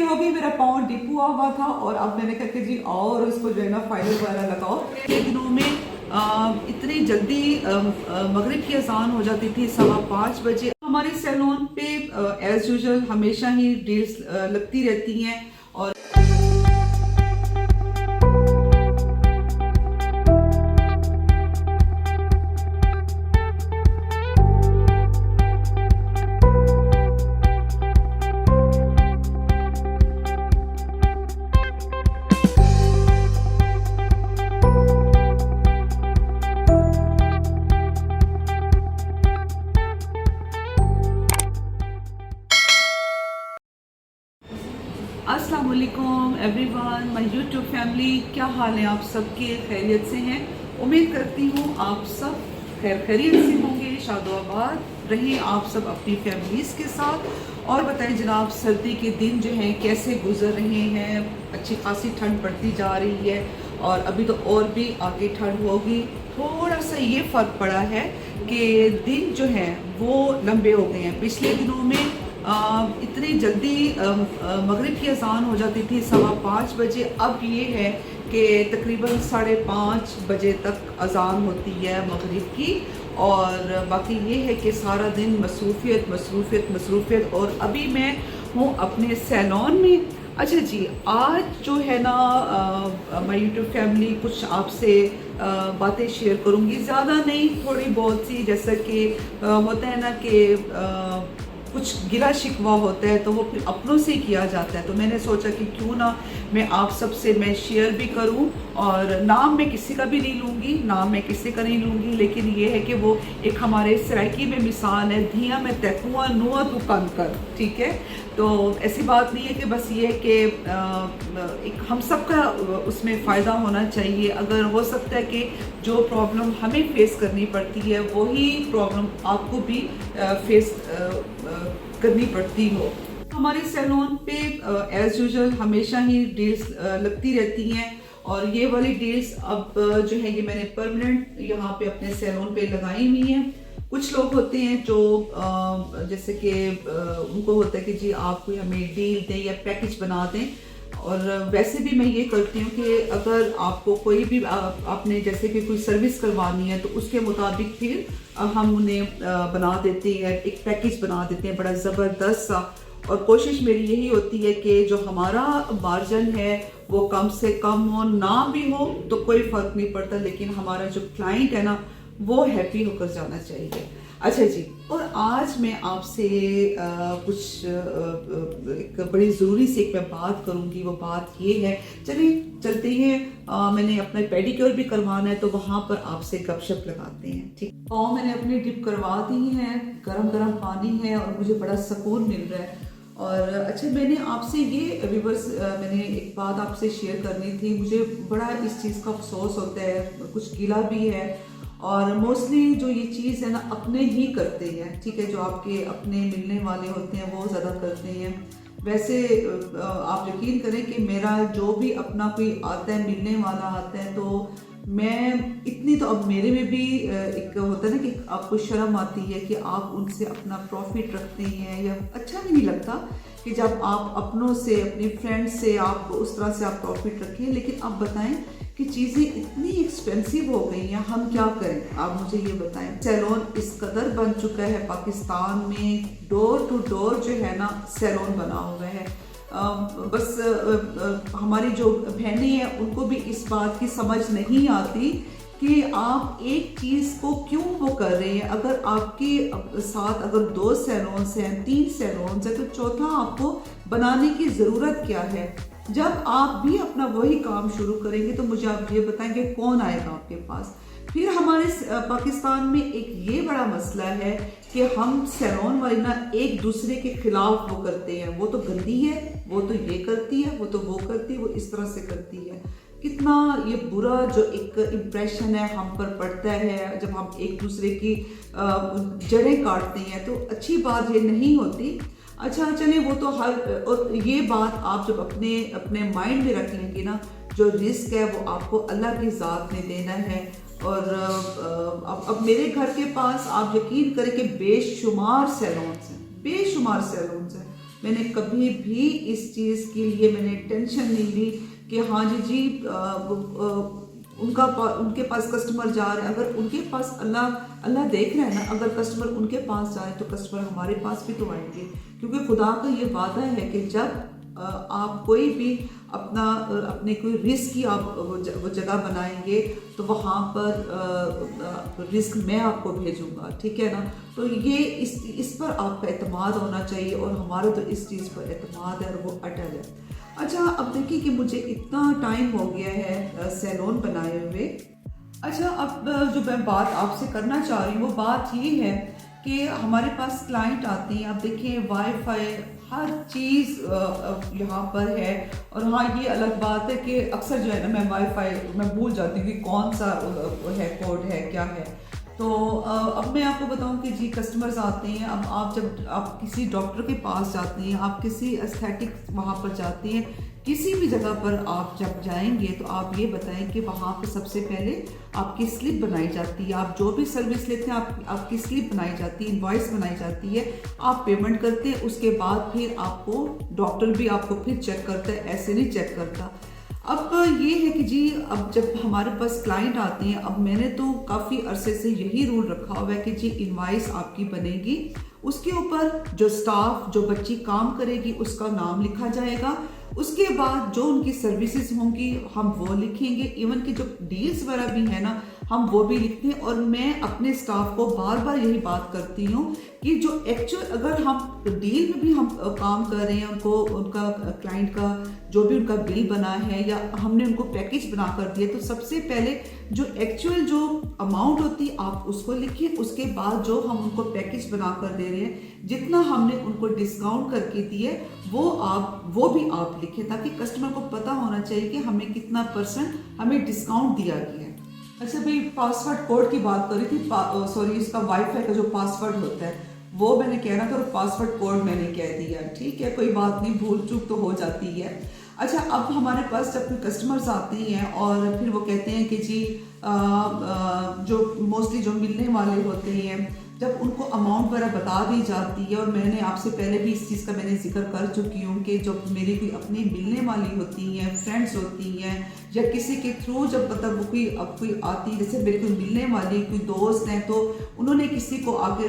हो गई, मेरा पाँव डिप हुआ हुआ था और अब मैंने कहा कि जी और उसको जो है ना फाइनल वगैरह लगाओ। पिछले दिनों में इतनी जल्दी मगरिब की अजान हो जाती थी 5:15 बजे। हमारे सैलून पे एज यूजुअल हमेशा ही डील्स लगती रहती हैं और अस्सलाम वालेकुम एवरीवन, माय यूट्यूब फैमिली। क्या हाल है आप सबके? खैरियत से हैं? उम्मीद करती हूँ आप सब खैरियत से होंगे, शादोआबाद रहें आप सब अपनी फैमिलीज़ के साथ। और बताएं जनाब, सर्दी के दिन जो हैं कैसे गुजर रहे हैं? अच्छी खासी ठंड पड़ती जा रही है और अभी तो और भी आगे ठंड होगी। थोड़ा सा ये फ़र्क पड़ा है कि दिन जो हैं वो लंबे हो गए हैं। पिछले दिनों में इतनी जल्दी मगरिब की अजान हो जाती थी 5:15 बजे। अब ये है कि तकरीबन 5:30 बजे तक अजान होती है मगरिब की। और बाकी ये है कि सारा दिन मसरूफ़ियत मसरूफ़ियत मसरूफ़ियत। और अभी मैं हूँ अपने सैलून में। अच्छा जी, आज जो है ना माय यूट्यूब फैमिली कुछ आपसे बातें शेयर करूँगी, ज़्यादा नहीं, थोड़ी बहुत सी। जैसा कि होता है ना कि कुछ गिला शिकवा होता है तो वो अपनों से किया जाता है, तो मैंने सोचा कि क्यों ना मैं आप सबसे मैं शेयर भी करूं। और नाम मैं किसी का भी नहीं लूँगी, नाम मैं किसी का नहीं लूँगी, लेकिन ये है कि वो एक हमारे सराइकी में मिसाल है, धिया में तकुआ नुआ तू कन कर, ठीक है। तो ऐसी बात नहीं है कि बस ये है कि एक हम सब का उसमें फ़ायदा होना चाहिए। अगर हो सकता है कि जो प्रॉब्लम हमें फेस करनी पड़ती है वही प्रॉब्लम आपको भी फेस करनी पड़ती हो। हमारे सैलून पे एज यूजुअल हमेशा ही डील्स लगती रहती हैं और ये वाली डील्स अब जो है ये मैंने परमानेंट यहाँ पे अपने सैलून पे लगाई हुई हैं। कुछ लोग होते हैं जो जैसे कि उनको होता है कि जी आप कोई हमें डील दें या पैकेज बना दें। और वैसे भी मैं ये करती हूँ कि अगर आपको कोई भी आपने जैसे कि कोई सर्विस करवानी है तो उसके मुताबिक फिर हम उन्हें बना देते हैं, एक पैकेज बना देते हैं बड़ा ज़बरदस्त सा। और कोशिश मेरी यही होती है कि जो हमारा मार्जिन है वो कम से कम हो, ना भी हो तो कोई फ़र्क नहीं पड़ता, लेकिन हमारा जो क्लाइंट है ना वो हैप्पी होकर जाना चाहिए। अच्छा जी, और आज मैं आपसे कुछ एक बड़ी ज़रूरी सी एक मैं बात करूंगी। वो बात ये है, चलिए चलते हैं। मैंने अपना पेडिक्योर भी करवाना है तो वहाँ पर आपसे गपशप लगाते हैं, ठीक। पाँव मैंने अपनी डिप करवा दी है, गरम गरम पानी है और मुझे बड़ा सुकून मिल रहा है। और अच्छा, मैंने आपसे ये व्यूअर्स मैंने एक बात आपसे शेयर करनी थी। मुझे बड़ा इस चीज़ का अफसोस होता है, कुछ गिला भी है। और मोस्टली जो ये चीज़ है ना अपने ही करते हैं, ठीक है, जो आपके अपने मिलने वाले होते हैं वो ज़्यादा करते हैं। वैसे आप यकीन करें कि मेरा जो भी अपना कोई आता है, मिलने वाला आता है, तो मैं इतनी तो अब मेरे में भी एक होता है ना कि आपको शर्म आती है कि आप उनसे अपना प्रॉफिट रखते हैं, या अच्छा भी नहीं लगता कि जब आप अपनों से, अपने फ्रेंड्स से आप उस तरह से आप प्रॉफिट रखें। लेकिन आप बताएं कि चीज़ें इतनी एक्सपेंसिव हो गई हैं, हम क्या करें? आप मुझे ये बताएं। सैलून इस कदर बन चुका है पाकिस्तान में, डोर टू डोर जो है ना सैलून बना हुआ है। बस हमारी जो बहनें हैं उनको भी इस बात की समझ नहीं आती कि आप एक चीज़ को क्यों वो कर रहे हैं। अगर आपके साथ अगर 2 सैलून्स हैं, 3 सैलून्स हैं, तो चौथा आपको बनाने की ज़रूरत क्या है? जब आप भी अपना वही काम शुरू करेंगे तो मुझे आप ये बताएंगे कौन आएगा आपके पास। फिर हमारे पाकिस्तान में एक ये बड़ा मसला है कि हम सैलून वाले ना एक दूसरे के खिलाफ वो करते हैं, वो तो गंदी है, वो तो ये करती है, वो तो वो करती है, वो इस तरह से करती है। कितना ये बुरा जो एक इम्प्रेशन है हम पर पड़ता है जब हम एक दूसरे की जड़ें काटते हैं, तो अच्छी बात ये नहीं होती। अच्छा चलिए, वो तो हर, और ये बात आप जब अपने अपने माइंड में रख लेंगे ना, जो रिस्क है वो आपको अल्लाह की ज़ात ने देना है। और अब मेरे घर के पास आप यकीन करें कि बेशुमार सैलून्स हैं, बेशुमार सैलून्स हैं। मैंने कभी भी इस चीज़ के लिए मैंने टेंशन नहीं ली कि हाँ जी उनके पास कस्टमर जा रहे हैं। अगर उनके पास अल्लाह देख रहा है ना, अगर कस्टमर उनके पास जाए तो कस्टमर हमारे पास भी तो आएंगे, क्योंकि खुदा का ये वादा है कि जब आप कोई भी अपने कोई रिस्क की आप वो जगह बनाएंगे तो वहाँ पर रिस्क मैं आपको भेजूंगा, ठीक है ना। तो ये इस पर आपका एतमाद होना चाहिए, और हमारा तो इस चीज़ पर एतमाद है और वो अटल है। अच्छा, अब देखिए कि मुझे इतना टाइम हो गया है सैलून बनाए हुए। अच्छा, अब जो मैं बात आपसे करना चाह रही हूँ वो बात ये है कि हमारे पास क्लाइंट आते हैं। अब देखिए वाईफाई हर चीज़ यहाँ पर है, और हाँ ये अलग बात है कि अक्सर जो है ना मैं भूल जाती हूँ कि कौन सा है कोड है क्या है। तो अब मैं आपको बताऊं कि जी कस्टमर्स आते हैं। अब जब आप किसी डॉक्टर के पास जाते हैं, आप किसी एस्थेटिक वहाँ पर जाते हैं, किसी भी जगह पर आप जब जाएंगे तो आप ये बताएं कि वहाँ पर सबसे पहले आपकी स्लिप बनाई जाती है। आप जो भी सर्विस लेते हैं आपकी स्लिप बनाई जाती है, इनवॉइस बनाई जाती है, आप पेमेंट करते हैं। उसके बाद फिर आपको डॉक्टर भी आपको फिर चेक करता है, ऐसे नहीं चेक करता। अब ये है कि जी अब जब हमारे पास क्लाइंट आते हैं, अब मैंने तो काफ़ी अरसे से यही रूल रखा हुआ है कि जी इनवॉइस आपकी बनेगी, उसके ऊपर जो स्टाफ जो बच्ची काम करेगी उसका नाम लिखा जाएगा, उसके बाद जो उनकी सर्विसेज होंगी हम वो लिखेंगे, इवन कि जो डील्स वगैरह भी है ना हम वो भी लिखते हैं। और मैं अपने स्टाफ को बार बार यही बात करती हूँ कि जो एक्चुअल अगर हम डील में भी हम काम कर रहे हैं, उनको उनका क्लाइंट का जो भी उनका बिल बना है या हमने उनको पैकेज बना कर दिया, तो सबसे पहले जो एक्चुअल जो अमाउंट होती है आप उसको लिखिए। उसके बाद जो हम उनको पैकेज बना कर दे रहे हैं, जितना हमने उनको डिस्काउंट करके दिए वो भी आप लिखें, ताकि कस्टमर को पता होना चाहिए कि हमें कितना % हमें डिस्काउंट दिया गया है। अच्छा भाई, पासवर्ड कोड की बात कर रही थी, सॉरी इसका वाईफाई का जो पासवर्ड होता है वो मैंने कहना था, और पासवर्ड कोड मैंने कह दिया, ठीक है कोई बात नहीं, भूल चूक तो हो जाती है। अच्छा, अब हमारे पास जब कोई कस्टमर्स आते हैं और फिर वो कहते हैं कि जी जो मोस्टली जो मिलने वाले होते हैं, जब उनको अमाउंट वगैरह बता दी जाती है, और मैंने आपसे पहले भी इस चीज़ का मैंने जिक्र कर चुकी हूँ कि जब मेरी कोई अपनी मिलने वाली होती हैं, फ्रेंड्स होती हैं, या किसी के थ्रू जब मतलब वो कोई आती है, जैसे मेरी कोई मिलने वाली कोई दोस्त हैं, तो उन्होंने किसी को आके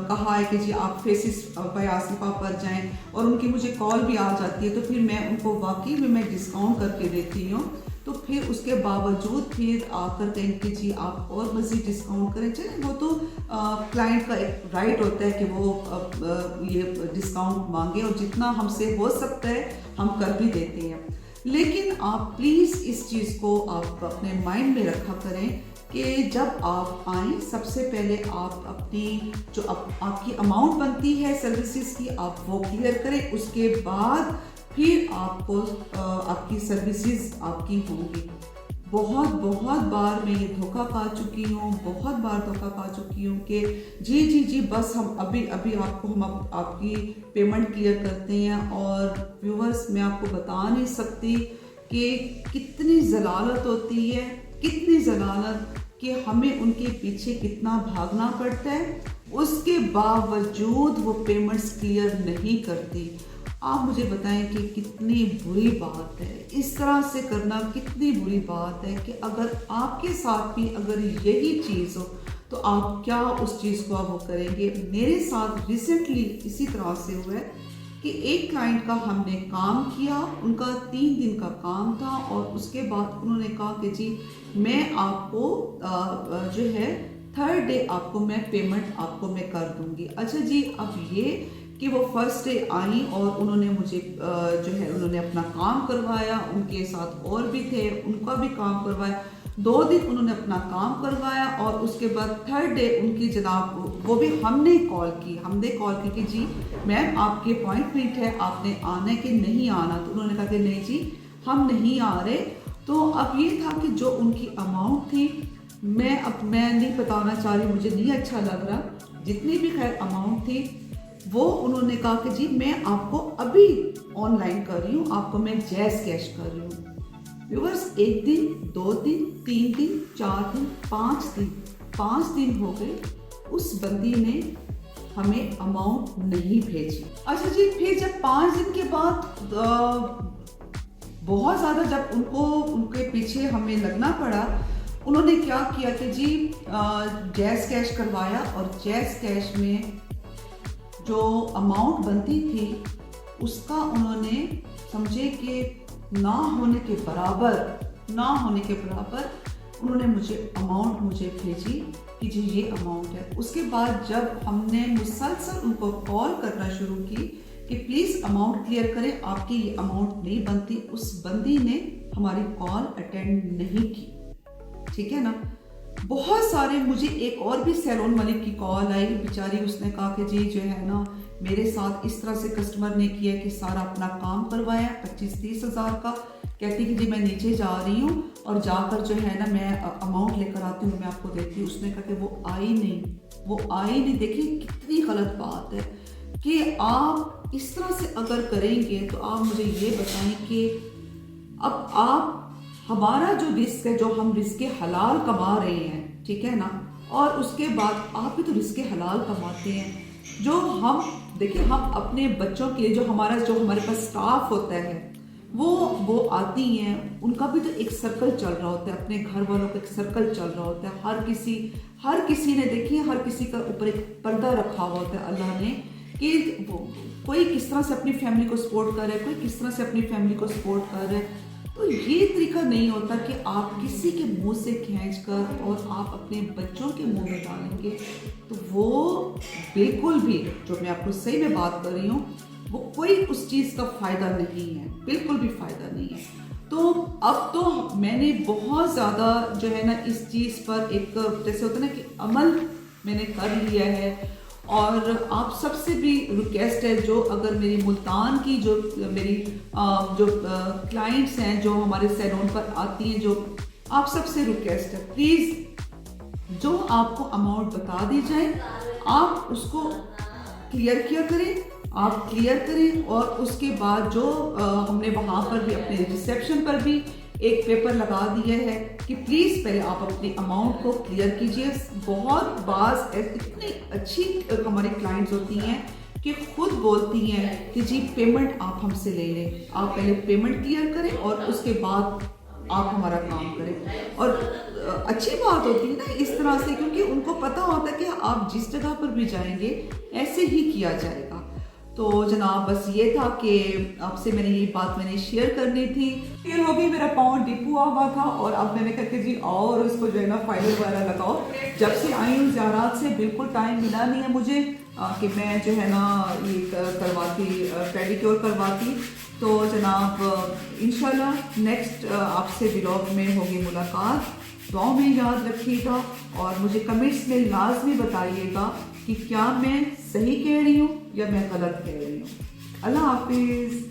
कहा है कि जी आप फेसिस बाय आसिफा पर जाएं, और उनकी मुझे कॉल भी आ जाती है, तो फिर मैं उनको वाकई में मैं डिस्काउंट करके देती हूँ। तो फिर उसके बावजूद फिर आकर कहेंगे कि जी आप और मज़ीद डिस्काउंट करें, चलें वो तो क्लाइंट का एक राइट होता है कि वो ये डिस्काउंट मांगे, और जितना हमसे हो सकता है हम कर भी देते हैं। लेकिन आप प्लीज़ इस चीज़ को आप अपने माइंड में रखा करें कि जब आप आएँ सबसे पहले आप अपनी जो आपकी अमाउंट बनती है सर्विसेज की आप वो क्लियर करें, उसके बाद फिर आपको आपकी सर्विसेज आपकी होंगी। बहुत बार मैं ये धोखा खा चुकी हूँ, बहुत बार धोखा खा चुकी हूँ कि जी बस हम अभी आपको हम आपकी पेमेंट क्लियर करते हैं। और व्यूअर्स, मैं आपको बता नहीं सकती कि कितनी ज़लालत होती है, कितनी ज़लालत कि हमें उनके पीछे कितना भागना पड़ता है, उसके बावजूद वो पेमेंट्स क्लियर नहीं करती। आप मुझे बताएं कि कितनी बुरी बात है, इस तरह से करना कितनी बुरी बात है कि अगर आपके साथ भी अगर यही चीज़ हो तो आप क्या उस चीज़ को आप वो करेंगे। मेरे साथ रिसेंटली इसी तरह से हुआ है कि एक क्लाइंट का हमने काम किया, उनका 3 दिन का काम था, और उसके बाद उन्होंने कहा कि जी मैं आपको जो है 3rd डे आपको मैं पेमेंट आपको मैं कर दूंगी। अच्छा जी, अब ये कि वो फर्स्ट डे आई और उन्होंने मुझे जो है उन्होंने अपना काम करवाया, उनके साथ और भी थे उनका भी काम करवाया, 2 दिन उन्होंने अपना काम करवाया, और उसके बाद 3rd डे उनकी जनाब वो भी हमने कॉल की कि जी मैम आपकी अपॉइंटमेंट है, आपने आना कि नहीं आना। तो उन्होंने कहा कि नहीं जी हम नहीं आ रहे। तो अब ये था कि जो उनकी अमाउंट थी, मैं नहीं बताना चाह रही, मुझे नहीं अच्छा लग रहा, जितनी भी खैर अमाउंट थी वो उन्होंने कहा कि जी मैं आपको अभी ऑनलाइन कर रही हूँ, आपको मैं जैज़ कैश कर रही हूँ। व्यूअर्स, 1 दिन 2 दिन 3 दिन 4 दिन 5 दिन हो गए, उस बंदी ने हमें अमाउंट नहीं भेजी। अच्छा जी, फिर जब 5 दिन के बाद बहुत ज़्यादा जब उनके पीछे हमें लगना पड़ा, उन्होंने क्या किया कि जी जैज़ कैश करवाया और जैज़ कैश में जो अमाउंट बनती थी उसका उन्होंने समझे कि ना होने के बराबर उन्होंने मुझे भेजी कि जी ये अमाउंट है। उसके बाद जब हमने मुसलसल उनको कॉल करना शुरू की कि प्लीज़ अमाउंट क्लियर करें, आपकी ये अमाउंट नहीं बनती, उस बंदी ने हमारी कॉल अटेंड नहीं की। ठीक है ना। बहुत सारे, मुझे एक और भी सैलून मालिक की कॉल आई, बेचारी उसने कहा कि जी जो है ना मेरे साथ इस तरह से कस्टमर ने किया कि सारा अपना काम करवाया 25-30 हज़ार का, कहती कि जी मैं नीचे जा रही हूँ और जाकर जो है ना मैं अमाउंट लेकर आती हूँ, मैं आपको देती हूँ। उसने कहा कि वो आई नहीं। देखिए कितनी गलत बात है कि आप इस तरह से अगर करेंगे तो आप मुझे ये बताएं कि अब आप हमारा जो रिस्क है, जो हम रिस्क हलाल कमा रहे हैं, ठीक है ना, और उसके बाद आप भी तो रिस्क हलाल कमाते हैं। जो हम देखिए, हम अपने बच्चों के लिए जो हमारे पास स्टाफ होता है वो आती हैं, उनका भी तो एक सर्कल चल रहा होता है, अपने घर वालों का एक सर्कल चल रहा होता है। हर किसी ने देखिए, हर किसी का ऊपर एक पर्दा रखा हुआ होता है अल्लाह ने कि कोई किस तरह से अपनी फैमिली को सपोर्ट कर रहा है, कोई किस तरह से अपनी फैमिली को सपोर्ट कर रहा है। तो ये तरीका नहीं होता कि आप किसी के मुंह से खींचकर और आप अपने बच्चों के मुंह में डालेंगे, तो वो बिल्कुल भी, जो मैं आपको सही में बात कर रही हूँ, वो कोई उस चीज़ का फ़ायदा नहीं है, बिल्कुल भी फ़ायदा नहीं है। तो अब तो मैंने बहुत ज़्यादा जो है ना इस चीज़ पर एक जैसे होता है ना कि अमल मैंने कर लिया है। और आप सबसे भी रिक्वेस्ट है, जो अगर मेरी मुल्तान की जो मेरी जो क्लाइंट्स हैं जो हमारे सैलून पर आती हैं, जो आप सबसे रिक्वेस्ट है, प्लीज़ जो आपको अमाउंट बता दी जाए आप उसको क्लियर करें। और उसके बाद जो हमने वहाँ पर भी अपने रिसेप्शन पर भी एक पेपर लगा दिया है कि प्लीज़ पहले आप अपनी अमाउंट को क्लियर कीजिए। बहुत बार इतनी अच्छी हमारी क्लाइंट्स होती हैं कि खुद बोलती हैं कि जी पेमेंट आप हमसे ले लें, आप पहले पेमेंट क्लियर करें और उसके बाद आप हमारा काम करें। और अच्छी बात होती है ना इस तरह से, क्योंकि उनको पता होता है कि आप जिस जगह पर भी जाएंगे ऐसे ही किया जाएगा। तो जनाब बस ये था कि आपसे ये बात मैंने शेयर करनी थी। फिर हो गई, मेरा पाँव डिप हुआ था और अब मैंने कहा कि जी और उसको जो है ना फाइल वगैरह लगाओ। जब से आई हूँ ज़ियारत से बिल्कुल टाइम मिला नहीं है मुझे कि मैं जो है ना ये करवाती पेडिक्योर करवाती। तो जनाब इंशाल्लाह नेक्स्ट आपसे व्लॉग में होगी मुलाकात। दुआ में याद रखिएगा और मुझे कमेंट्स में लाजमी बताइएगा कि क्या मैं सही कह रही हूँ या मैं गलत कह रही हूँ। अल्लाह हाफिज़।